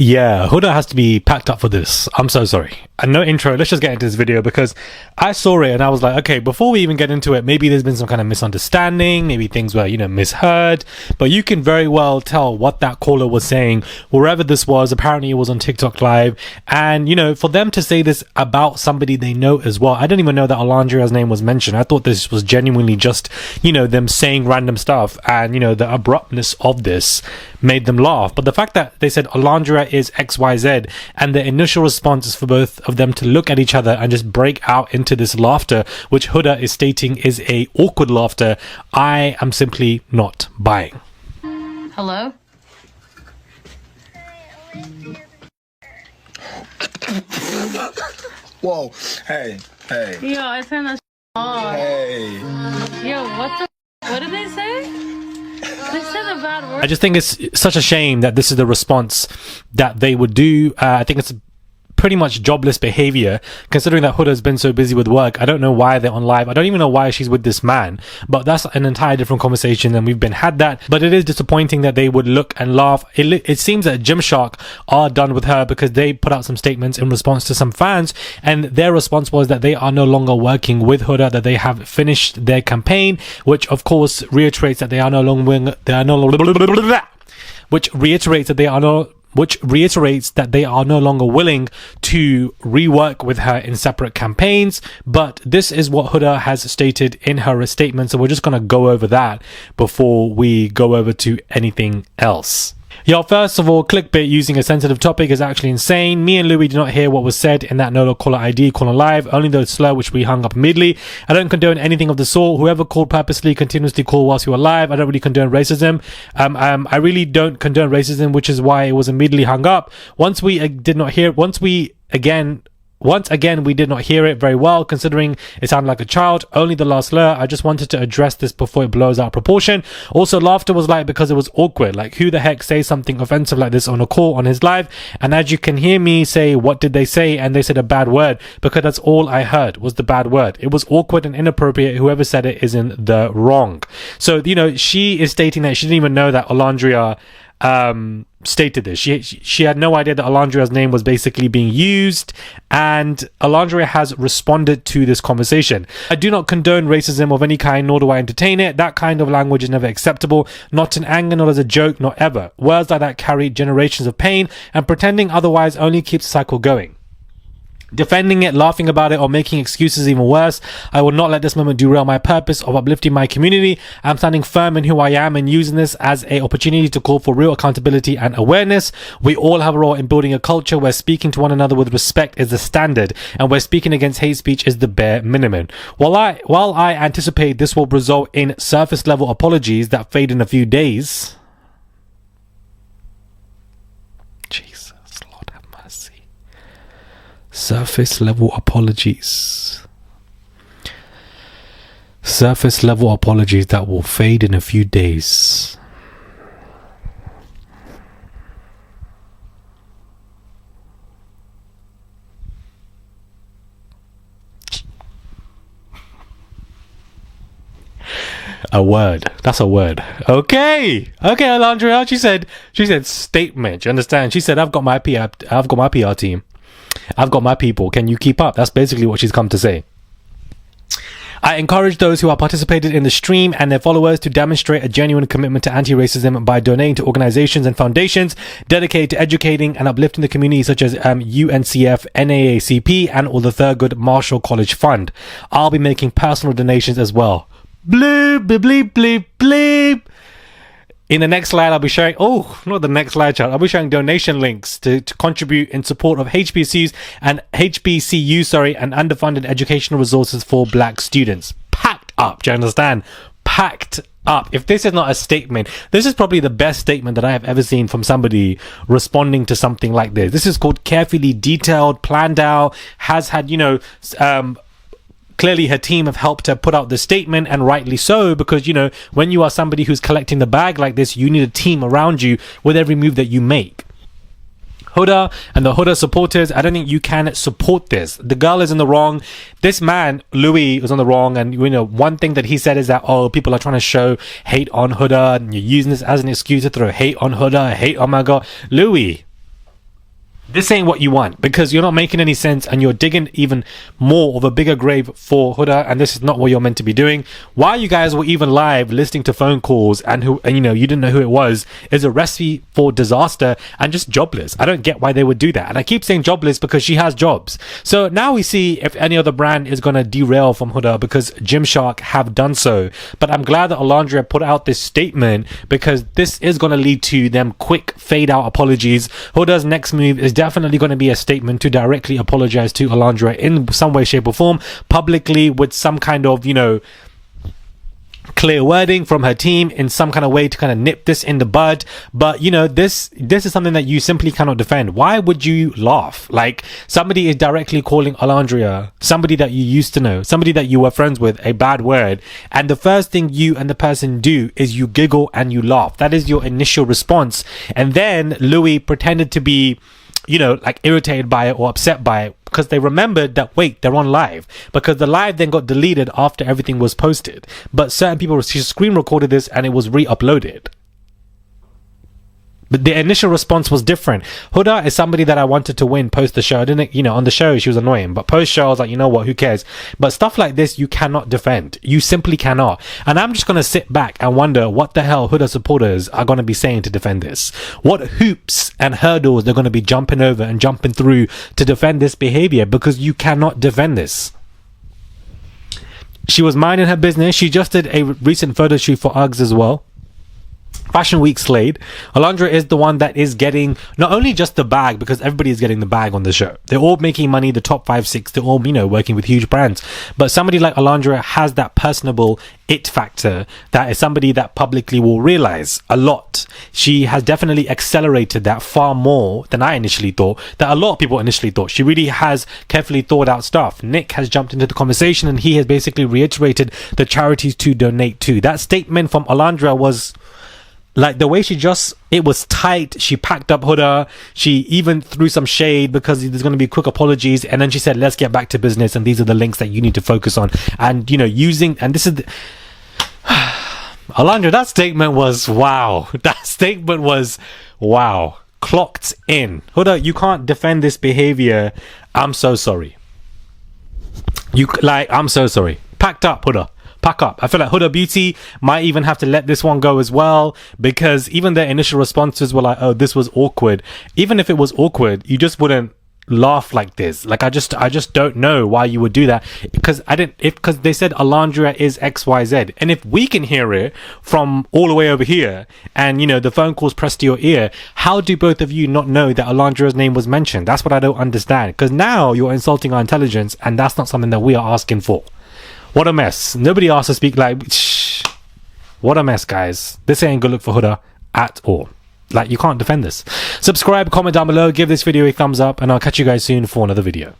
Yeah, Huda has to be packed up for this. I'm so sorry. And no intro, let's just get into this video because I saw it and I was like, okay, before we even get into it, maybe there's been some kind of misunderstanding, maybe things were, misheard, but you can very well tell what that caller was saying, wherever this was. Apparently it was on TikTok Live. And, for them to say this about somebody they know as well, I didn't even know that Alandrea's name was mentioned. I thought this was genuinely just, them saying random stuff and, the abruptness of this made them laugh. But the fact that they said Olandria is XYZ and the initial response is for both of them to look at each other and just break out into this laughter, which Huda is stating is a awkward laughter, I am simply not buying. Hello? Whoa, hey. Yo, I turned that off. Hey. Yo, what did they say? They said a bad word. I just think it's such a shame that this is the response that they would do. I think it's pretty much jobless behavior, considering that Huda's been so busy with work. I don't know why they're on live. I don't even know why she's with this man, but that's an entire different conversation and we've been had that. But it is disappointing that they would look and laugh. It seems that Gymshark are done with her because they put out some statements in response to some fans, and their response was that they are no longer working with Huda, that they have finished their campaign, which of course reiterates that they are no longer which reiterates that they are no longer willing to rework with her in separate campaigns. But this is what Huda has stated in her statement, so we're just going to go over that before we go over to anything else. Yo, first of all, clickbait using a sensitive topic is actually insane. Me and Louis did not hear what was said in that no caller ID caller live, only the slur which we hung up immediately. I don't condone anything of the sort. Whoever called purposely continuously call whilst you were live. I don't really condone racism. I really don't condone racism, which is why it was immediately hung up. Once again, we did not hear it very well, considering it sounded like a child. Only the last slur. I just wanted to address this before it blows out of proportion. Also, laughter was light because it was awkward. Like, who the heck says something offensive like this on a call on his live? And as you can hear me say, what did they say? And they said a bad word, because that's all I heard was the bad word. It was awkward and inappropriate. Whoever said it is in the wrong. So, she is stating that she didn't even know that Olandria stated this. She had no idea that Alandrea's name was basically being used, and Alandrea has responded to this conversation. I do not condone racism of any kind, nor do I entertain it. That kind of language is never acceptable, not in anger, not as a joke, not ever. Words like that carry generations of pain, and pretending otherwise only keeps the cycle going. Defending it, laughing about it, or making excuses even worse. I will not let this moment derail my purpose of uplifting my community. I'm standing firm in who I am and using this as an opportunity to call for real accountability and awareness. We all have a role in building a culture where speaking to one another with respect is the standard, and where speaking against hate speech is the bare minimum. While I anticipate this will result in surface level apologies that fade in a few days. Jesus, Lord have mercy. Surface level apologies that will fade in a few days. A word. That's a word. Okay, Alandrea. She said statement. You understand? She said, I've got my PR team. I've got my people. Can you keep up? That's basically what she's come to say. I encourage those who are participated in the stream and their followers to demonstrate a genuine commitment to anti-racism by donating to organizations and foundations dedicated to educating and uplifting the community, such as UNCF, NAACP, and or the Thurgood Marshall College Fund. I'll be making personal donations as well. Bleep, bleep, bleep, bleep, bleep. In the next slide, I'll be sharing, not the next slide, child. I'll be sharing donation links to contribute in support of HBCUs and underfunded educational resources for black students. Packed up, do you understand? Packed up. If this is not a statement, this is probably the best statement that I have ever seen from somebody responding to something like this. This is called carefully detailed, planned out, has had, clearly her team have helped her put out the statement, and rightly so, because when you are somebody who's collecting the bag like this, you need a team around you with every move that you make. Huda and the Huda supporters, I don't think you can support this. The girl is in the wrong. This man, Louis, is on the wrong. And, one thing that he said is that, people are trying to show hate on Huda, and you're using this as an excuse to throw hate on Huda, hate on my God. Louis, This ain't what you want, because you're not making any sense and you're digging even more of a bigger grave for Huda, and this is not what you're meant to be doing. Why you guys were even live listening to phone calls and you didn't know who it was is a recipe for disaster and just jobless. I don't get why they would do that. And I keep saying jobless because she has jobs. So now we see if any other brand is going to derail from Huda, because Gymshark have done so. But I'm glad that Alandrea put out this statement, because this is going to lead to them quick fade out apologies. Huda's next move is definitely going to be a statement to directly apologize to Alandrea in some way, shape or form, publicly, with some kind of, clear wording from her team in some kind of way to kind of nip this in the bud. But this is something that you simply cannot defend. Why would you laugh? Like, somebody is directly calling Alandrea, somebody that you used to know, somebody that you were friends with, a bad word, and the first thing you and the person do is you giggle and you laugh. That is your initial response. And then Louis pretended to be irritated by it or upset by it, because they remembered that, wait, they're on live, because the live then got deleted after everything was posted. But certain people, she screen recorded this and it was re-uploaded. But the initial response was different. Huda is somebody that I wanted to win post the show. I didn't, on the show she was annoying, but post show I was like, you know what, who cares? But stuff like this you cannot defend. You simply cannot. And I'm just going to sit back and wonder what the hell Huda supporters are going to be saying to defend this. What hoops and hurdles they're going to be jumping over and jumping through to defend this behavior, because you cannot defend this. She was minding her business. She just did a recent photo shoot for Uggs as well. Fashion Week slayed. Alandrea is the one that is getting not only just the bag, because everybody is getting the bag on the show. They're all making money, the top 5, 6, they're all, working with huge brands. But somebody like Alandrea has that personable it factor, that is somebody that publicly will realize a lot. She has definitely accelerated that far more than I initially thought, that a lot of people initially thought. She really has carefully thought out stuff. Nick has jumped into the conversation and he has basically reiterated the charities to donate to. That statement from Alandrea was like, the way it was tight. She packed up Huda. She even threw some shade because there's going to be quick apologies. And then she said, let's get back to business. And these are the links that you need to focus on. And, and this is Alandrea, that statement was wow. That statement was wow. Clocked in. Huda, you can't defend this behavior. I'm so sorry. I'm so sorry. Packed up, Huda. Pack up. I feel like Huda Beauty might even have to let this one go as well, because even their initial responses were like, oh, this was awkward. Even if it was awkward, you just wouldn't laugh like this. Like, I just don't know why you would do that, because because they said Alandrea is XYZ, and if we can hear it from all the way over here and the phone calls pressed to your ear, how do both of you not know that Alandrea's name was mentioned? That's what I don't understand, because now you're insulting our intelligence, and that's not something that we are asking for. What a mess. Nobody asked to speak what a mess, guys. This ain't good look for Huda at all. You can't defend this. Subscribe, comment down below, give this video a thumbs up, and I'll catch you guys soon for another video.